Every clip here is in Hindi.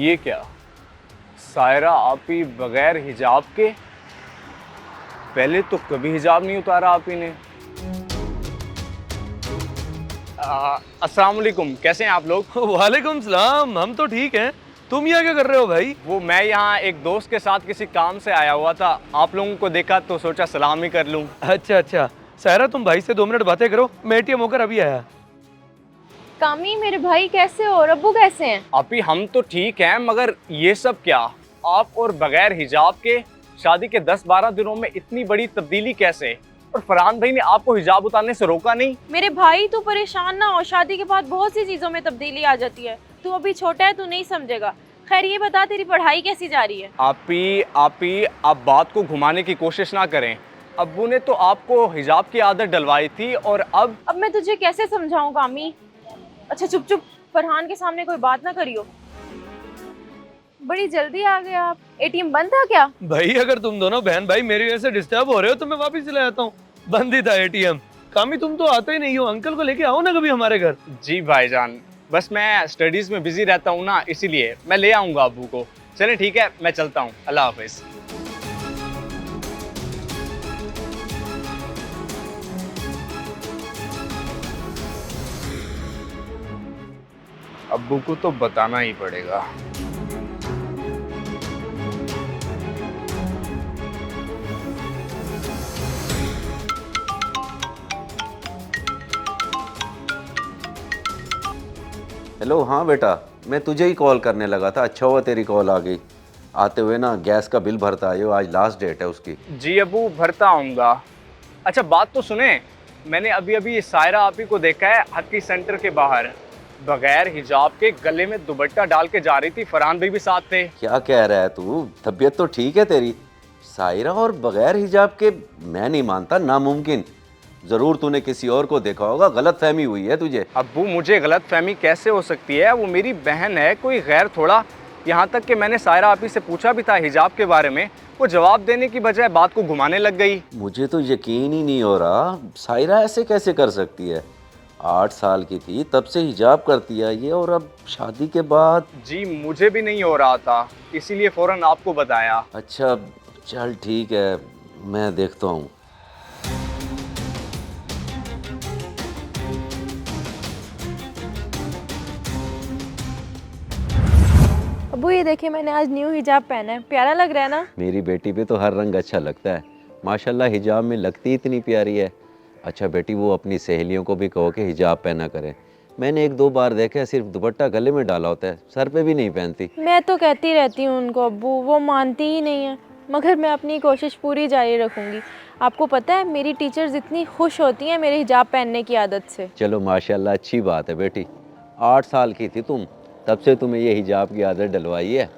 ये क्या, सायरा आप ही बगैर हिजाब के? पहले तो कभी हिजाब नहीं उतारा आप ही ने। अस्सलाम वालेकुम, कैसे हैं आप लोग? वालेकुम सलाम, हम तो ठीक हैं। तुम यहाँ क्या कर रहे हो भाई? वो मैं यहाँ एक दोस्त के साथ किसी काम से आया हुआ था, आप लोगों को देखा तो सोचा सलाम ही कर लूँ। अच्छा अच्छा, सायरा तुम भाई से 2 मिनट बातें करो, मैं एटीएम होकर अभी आया। कामी, मेरे भाई कैसे हो और अब्बू कैसे हैं? आप ही हम तो ठीक हैं, मगर ये सब क्या? आप और बगैर हिजाब के शादी के 10-12 दिनों में इतनी बड़ी तब्दीली कैसे? और फरहान भाई ने आपको हिजाब उतारने से रोका नहीं? मेरे भाई तू परेशान ना हो, शादी के बाद बहुत सी चीजों में तब्दीली आ जाती है। तू अभी छोटा है, तू नहीं समझेगा। खैर ये बता, तेरी पढ़ाई कैसी जा रही है? आप बात को घुमाने की कोशिश ना करें। अब्बू ने तो आपको हिजाब की आदत डलवाई थी और अब मैं तुझे कैसे समझाऊं कामी? अच्छा चुप चुप, फरहान के सामने कोई बात ना करियो। बड़ी जल्दी आ गए आप, एटीएम बंद था क्या? भाई अगर तुम दोनों बहन भाई मेरी वजह से डिस्टर्ब हो रहे हो तो मैं वापस चला जाता हूँ, बंद ही था एटीएम। कामी तुम तो आते ही नहीं हो, अंकल को लेके आओ ना कभी हमारे घर। जी भाईजान, बस मैं स्टडीज में बिजी रहता हूँ ना, इसीलिए मैं ले आऊँगा अब्बू को। चलें ठीक है, मैं चलता हूँ, अल्लाह हाफिज। अब्बू को तो बताना ही पड़ेगा। हेलो। हाँ बेटा, मैं तुझे ही कॉल करने लगा था। अच्छा हुआ तेरी कॉल आ गई। आते हुए ना गैस का बिल भरता आइयो, आज लास्ट डेट है उसकी। जी अब्बू, भरता आऊँगा। अच्छा बात तो सुने, मैंने अभी अभी सायरा आपी को देखा है हकी सेंटर के बाहर, बगैर हिजाब के, गले में दुपट्टा डाल के जा रही थी। फरहान भाई भी साथ थे। क्या कह रहा है तू? तबीयत तो ठीक है तेरी? सायरा और बगैर हिजाब के? मैं नहीं मानता, नामुमकिन। ज़रूर तूने किसी और को देखा होगा, गलत फहमी हुई है तुझे। अब्बू मुझे गलत फहमी कैसे हो सकती है? वो मेरी बहन है, कोई गैर थोड़ा। यहाँ तक कि मैंने सायरा आपी से पूछा भी था हिजाब के बारे में, वो जवाब देने की बजाय बात को घुमाने लग गई। मुझे तो यकीन ही नहीं हो रहा, सायरा ऐसे कैसे कर सकती है? 8 साल की थी तब से हिजाब करती है ये, और अब शादी के बाद? जी मुझे भी नहीं हो रहा था, इसीलिए फ़ौरन आपको बताया। अच्छा चल ठीक है, मैं देखता हूँ। अब्बू ये देखिए, मैंने आज न्यू हिजाब पहना है, प्यारा लग रहा है ना? मेरी बेटी पे तो हर रंग अच्छा लगता है माशाल्लाह, हिजाब में लगती इतनी प्यारी है। अच्छा बेटी, वो अपनी सहेलियों को भी कहो कि हिजाब पहना करें। मैंने 1-2 बार देखा है, सिर्फ दुपट्टा गले में डाला होता है, सर पे भी नहीं पहनती। मैं तो कहती रहती हूँ उनको अब्बू, वो मानती ही नहीं है। मगर मैं अपनी कोशिश पूरी जारी रखूँगी। आपको पता है मेरी टीचर्स इतनी खुश होती हैं मेरे हिजाब पहनने की आदत से। चलो माशाल्लाह, अच्छी बात है बेटी। 8 साल की थी तुम, तब से तुम्हें ये हिजाब की आदत डलवाई है।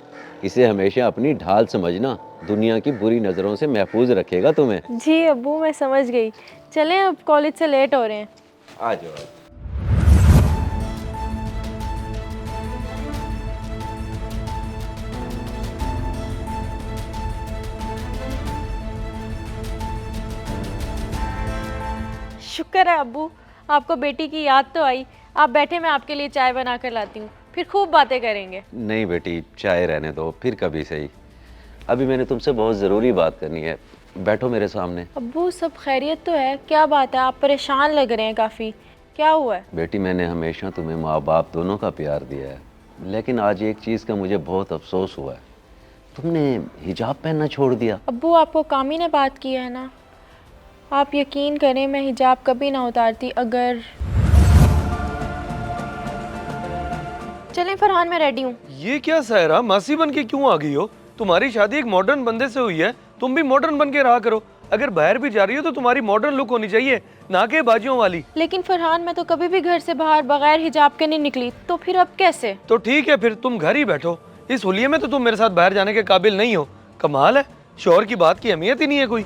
इसे हमेशा अपनी ढाल समझना, दुनिया की बुरी नज़रों से महफूज रखेगा तुम्हें। जी अब्बू, मैं समझ गई। चलें, अब कॉलेज से लेट हो रहे हैं। आ जाओ। शुक्र है अब्बू, आपको बेटी की याद तो आई। आप बैठे, मैं आपके लिए चाय बना कर लाती हूँ, फिर खूब बातें करेंगे। नहीं बेटी, चाय रहने दो, फिर कभी सही। अभी मैंने तुमसे बहुत ज़रूरी बात करनी है, बैठो मेरे सामने। अब्बू सब खैरियत तो है? क्या बात है, आप परेशान लग रहे हैं काफ़ी, क्या हुआ है? बेटी, मैंने हमेशा तुम्हें माँ बाप दोनों का प्यार दिया है, लेकिन आज एक चीज़ का मुझे बहुत अफसोस हुआ है। तुमने हिजाब पहनना छोड़ दिया। अब्बू आपको कामी ने बात की है ना, आप यकीन करें मैं हिजाब कभी ना उतारती अगर। चलें फरहान, मैं रेडी हूँ। ये क्या सायरा, मासी बन के क्यों आ गई हो? तुम्हारी शादी एक मॉडर्न बंदे से हुई है, तुम भी मॉडर्न बन के रहा करो। अगर बाहर भी जा रही हो तो तुम्हारी मॉडर्न लुक होनी चाहिए, ना के बाजियों वाली। लेकिन फरहान, मैं तो कभी भी घर से बाहर बगैर हिजाब के नहीं निकली, तो फिर अब कैसे? तो ठीक है, फिर तुम घर ही बैठो। इस हुलिये में तो तुम मेरे साथ बाहर जाने के काबिल नहीं हो। कमाल है, शौहर की बात की अहमियत ही नहीं है कोई।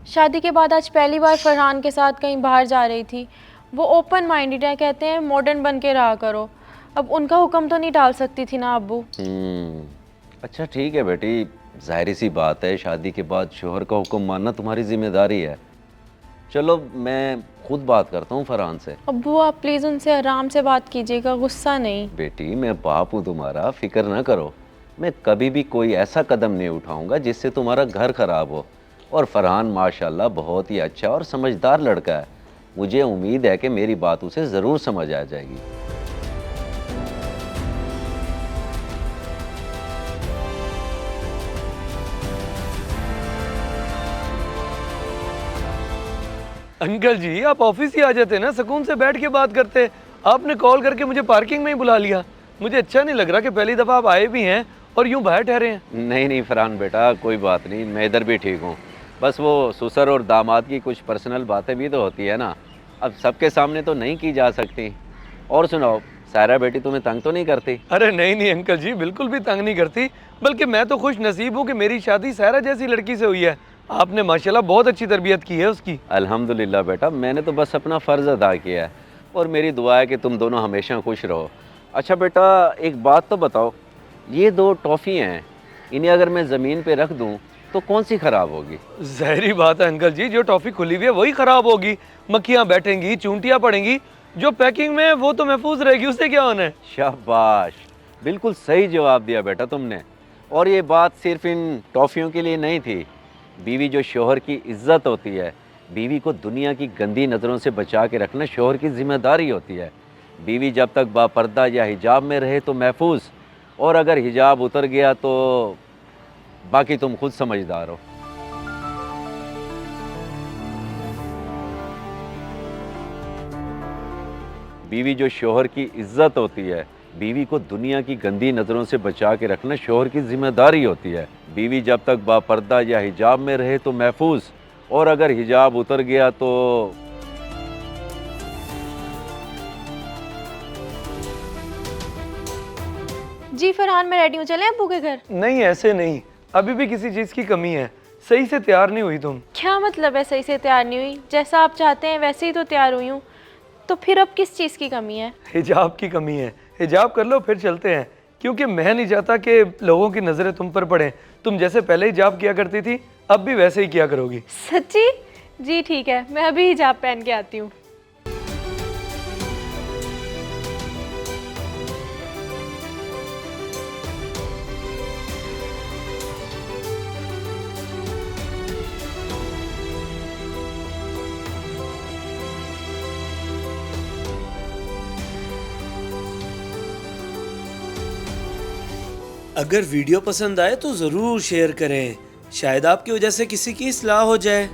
शादी के बाद आज पहली बार फरहान के साथ कहीं बाहर जा रही थी। वो ओपन माइंडेड है, कहते हैं मॉडर्न बन के रहा करो। अब उनका हुक्म तो नहीं डाल सकती थी ना अब्बू। अच्छा ठीक है बेटी, जाहिर सी बात है, शादी के बाद शोहर का हुक्म मानना तुम्हारी जिम्मेदारी है। चलो मैं खुद बात करता हूँ फरहान से। अब्बू आप प्लीज़ उनसे आराम से बात कीजिएगा, गुस्सा नहीं। बेटी मैं बाप हूँ तुम्हारा, फिक्र ना करो। मैं कभी भी कोई ऐसा कदम नहीं उठाऊंगा जिससे तुम्हारा घर खराब हो। और फरहान माशाल्लाह बहुत ही अच्छा और समझदार लड़का है। मुझे उम्मीद है कि मेरी बात उसे ज़रूर समझ आ जाएगी। अंकल जी आप ऑफिस ही आ जाते ना, सुकून से बैठ के बात करते। आपने कॉल करके मुझे पार्किंग में ही बुला लिया। मुझे अच्छा नहीं लग रहा कि पहली दफ़ा आप आए भी हैं और यूं बाहर ठहरे हैं। नहीं नहीं फरहान बेटा, कोई बात नहीं, मैं इधर भी ठीक हूँ। बस वो ससुर और दामाद की कुछ पर्सनल बातें भी तो होती है ना, अब सबके सामने तो नहीं की जा सकती। और सुनाओ, सायरा बेटी तुम्हें तंग तो नहीं करती? अरे नहीं नहीं अंकल जी, बिल्कुल भी तंग नहीं करती। बल्कि मैं तो खुश नसीब हूँ कि मेरी शादी सायरा जैसी लड़की से हुई है। आपने माशाल्लाह बहुत अच्छी तरबियत की है उसकी। अल्हम्दुलिल्लाह बेटा, मैंने तो बस अपना फ़र्ज़ अदा किया है और मेरी दुआ है कि तुम दोनों हमेशा खुश रहो। अच्छा बेटा एक बात तो बताओ, ये 2 टॉफ़ी हैं, इन्हें अगर मैं ज़मीन पे रख दूँ तो कौन सी ख़राब होगी? ज़ाहिरी बात है अंकल जी, जो टॉफ़ी खुली हुई है वही ख़राब होगी। मक्खियाँ बैठेंगी, चूंटियाँ पड़ेंगी। जो पैकिंग में है वो तो महफूज रहेगी, उससे क्या होना है। शाबाश, बिल्कुल सही जवाब दिया बेटा तुमने। और ये बात सिर्फ इन टॉफ़ियों के लिए नहीं थी। बीवी जो शोहर की इज्जत होती है, बीवी को दुनिया की गंदी नज़रों से बचा के रखना शोहर की जिम्मेदारी होती है। बीवी जब तक बापर्दा या हिजाब में रहे तो महफूज, और अगर हिजाब उतर गया तो बाकी तुम खुद समझदार हो। बीवी जो शोहर की इज्जत होती है, बीवी को दुनिया की गंदी नज़रों से बचा के रखना शोहर की जिम्मेदारी होती है। बीवी जब तक बापर्दा या हिजाब में रहे तो महफूज, और अगर हिजाब उतर गया तो जी फरहान मैं रेडी हूँ, चलें अब्बू के घर? नहीं ऐसे नहीं, अभी भी किसी चीज़ की कमी है। सही से तैयार नहीं हुई तुम। क्या मतलब है सही से तैयार नहीं हुई? जैसा आप चाहते हैं वैसे ही तो तैयार हुई हूँ। तो फिर अब किस चीज़ की कमी है? हिजाब की कमी है। हिजाब कर लो फिर चलते हैं, क्योंकि मैं नहीं चाहता कि लोगों की नज़रें तुम पर पड़ें। तुम जैसे पहले हिजाब किया करती थी अब भी वैसे ही किया करोगी। सच्ची? जी ठीक है, मैं अभी हिजाब पहन के आती हूँ। अगर वीडियो पसंद आए तो ज़रूर शेयर करें, शायद आपकी वजह से किसी की इस्लाह हो जाए।